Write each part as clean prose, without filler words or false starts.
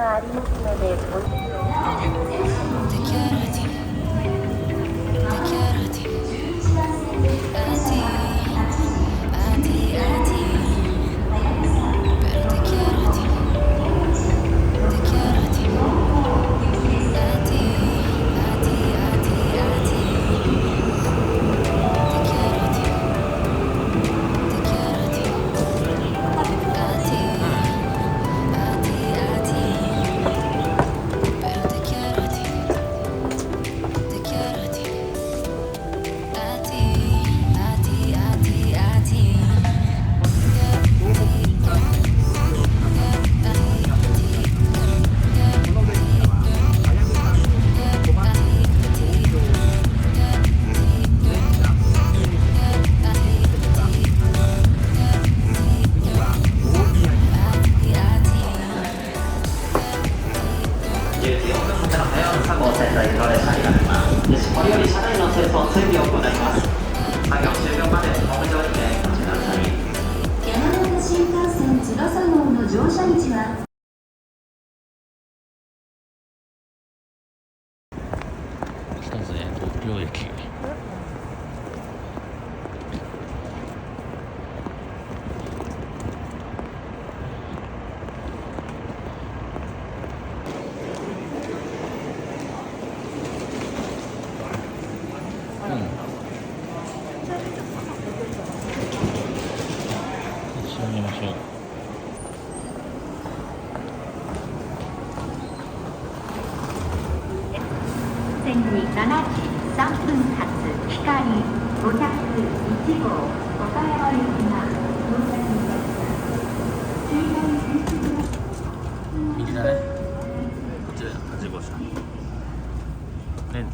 がありますので、来たぜ、東京駅。一緒に見ましょう。線に7時3分発光501号岡山行きが到着いたします。右だね。こっちだよ、8号車。レンズ。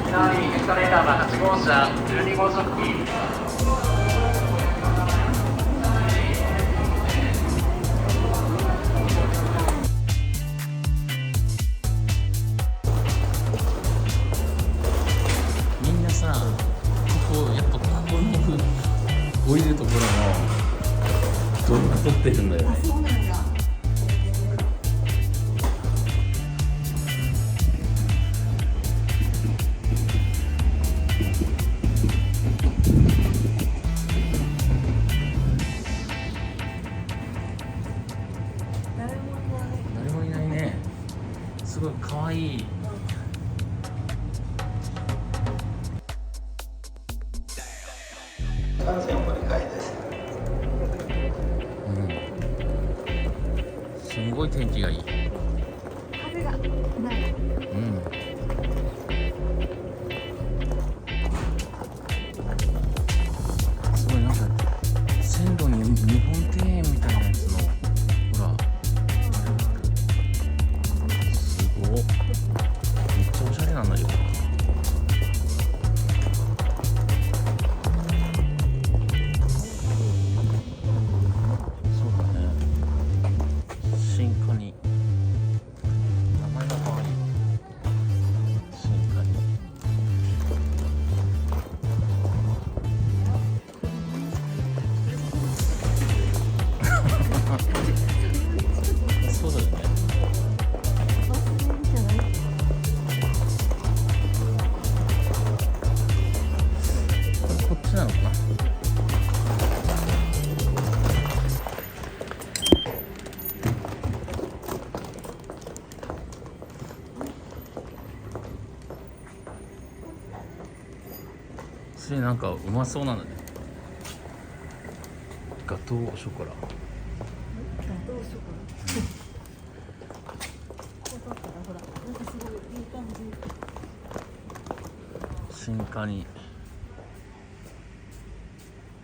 ちなみにエスカレーターが8号車、12号車付近。みんなさ、やっぱここの降りるところの動画撮ってるんだよね。誰もいないね。すごい可愛い。すごい天気がいい。風がない。すごいなんか線路に日本庭園みたいなやつのほらすごっ、めっちゃおしゃれなんだけど。そうだね、新カニ、名前が可愛い。それなんかうまそうなのね。ガトーショコラ。どうしようかな。こうだったらほら、なんかすごいいい感じ。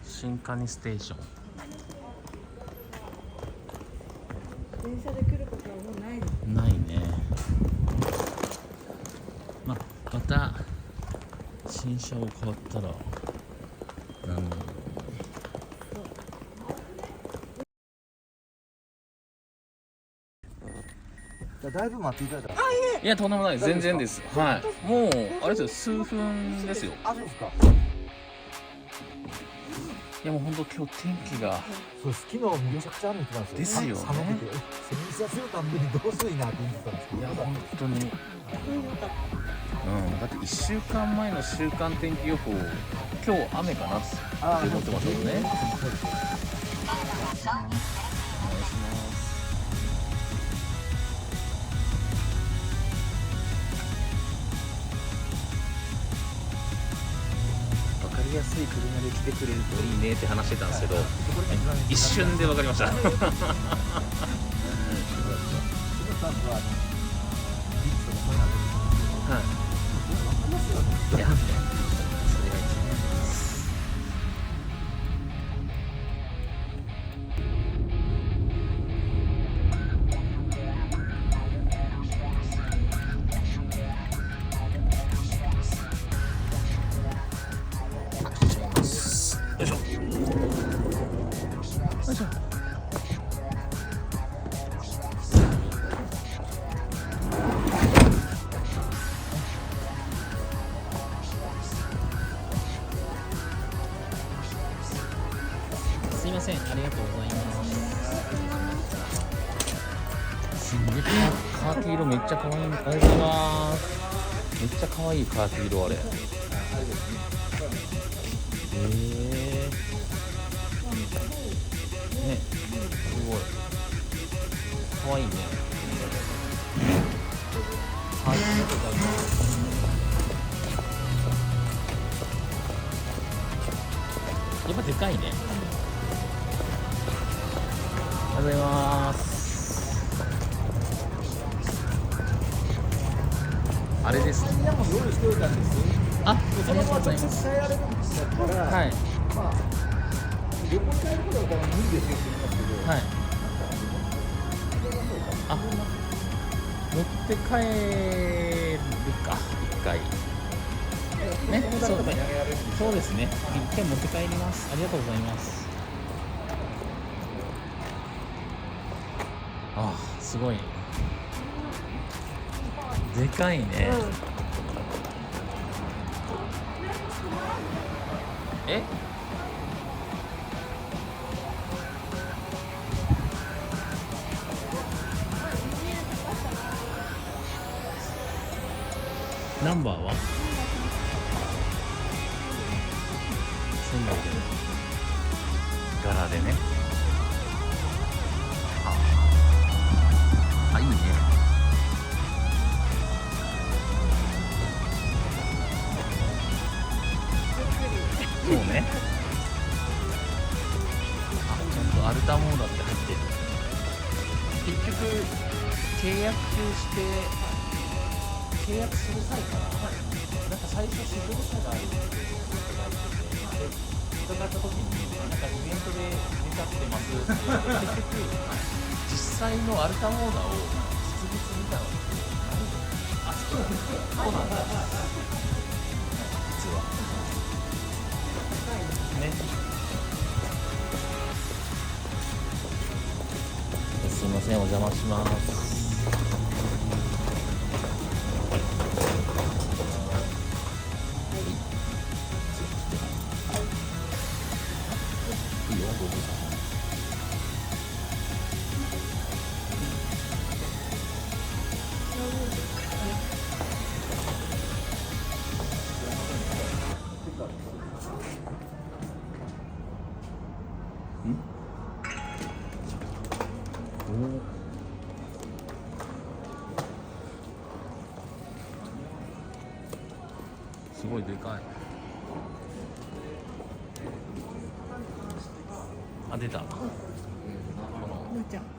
新カニステーション。電車で来ることはもうないの。ないね。また新車を買ったらだいぶ待っていただいた。いやとんでもないです。全然です。はい。もうあれですよ、数分ですよ。あ、そうですか。いやもう本当今日天気がそうです。昨日めちゃくちゃ雨降ってたんですよ。ですよね寒くて、洗車するたんびにどうすいなって言ってたんですけど。いや本当にだって1週間前の週間天気予報今日雨かなって思ってましたもんね。お願いします。わかりやすい車で来てくれるといいねって話してたんですけど、一瞬でわかりました。スタッフはリッツとかそういうのはい。いや、それが一番です。よいしょ。よいしょ。すいません、ありがとうございます。すんげえカーキ色めっちゃ可愛い。ありがとうございます。めっちゃ可愛いカーキ色あれ。ね、すごい可愛いね。はい、ありがとうございます。やっぱでかいね。ありがとうございます。あれですね。みんなも用意しておいたんです。あ、ありがとうございます。伝えられるんだったら、はい。まあ旅行に帰ることは多分無理ですよって言いますけど、はい。あ、持って帰るか、一回。ね、そうですね。一回持って帰ります。ありがとうございます。あ、すごい。でかいね。え？ナンバーは？仙台で柄でね。あ、いいね。そうね。あ、ちゃんとアルタモーダって入ってる。結局契約する際から、なんか最初試乗車があるって伺った時に、なんかイベントで出ちゃってますって言われて、結局実際のアルタモーダを実物見たのってあ、そうなんだ。実はね。すいません、お邪魔します。いいよ、ご苦労さん。すごいでかい。あ、出た。このなっちゃん。ね。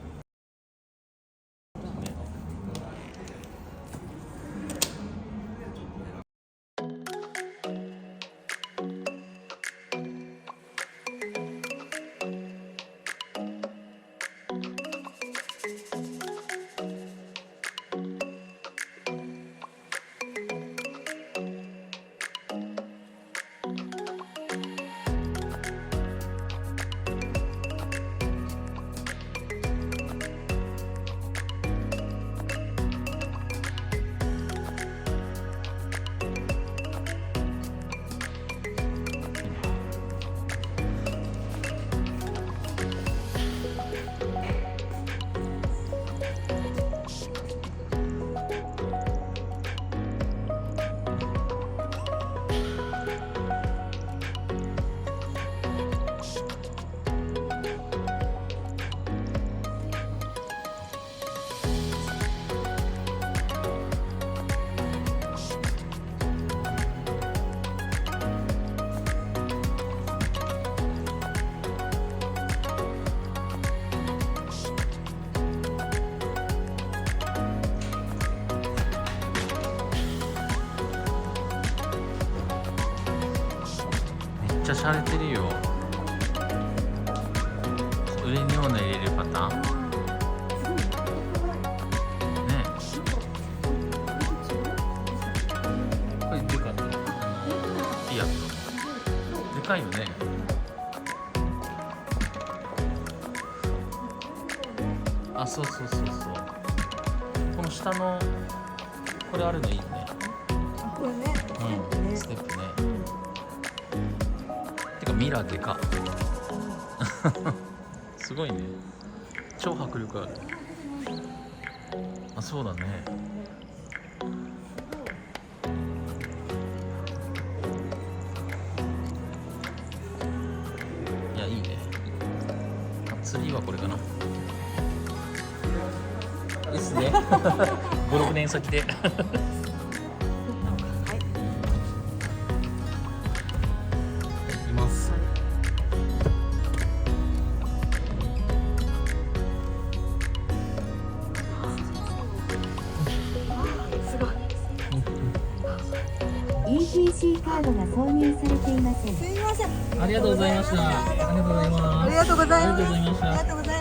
めっちゃ洒落てるよ。上に物入れるパターンね。これでかいフィアットでかいよね。あ、そうそうそうそう。この下のこれあるのいいね。これね。うん、ステップね。てかミラーでかすごいね。超迫力ある。あ、そうだね。いや、いいね。あ、次はこれかな。いいっすね5、6年先ではい。います。すごい。 ETC カードが挿入されていません。すみません。ありがとうございました。ありがとうございます。ありがとうございます。ありがとうございました。ありがとうございます。